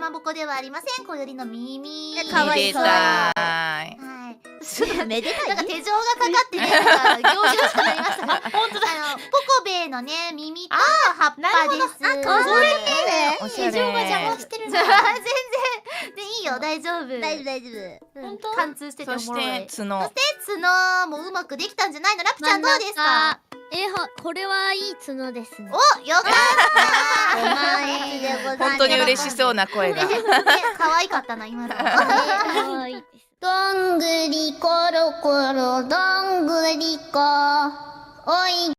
まぼこではありません。小よりの耳。かわいそう。はい。はい。めでたい。なんか手錠がかかってね、なんか行々しくなりましたが。本当だ。ポコベーのね、耳と葉っぱです。あ、かわいいね。おしゃれ。手錠が邪魔してるな。全然。で、いいよ、大丈夫。大丈夫大丈夫。本当？貫通してておそもろい。して角。そして角もうまくできたんじゃないの？ラプちゃんどうですか？これはいい角ですね。お、よかったお前でございます。本当に嬉しそうな声が。可愛かったな、今の。可愛いです。どんぐりころころどんぐりこおい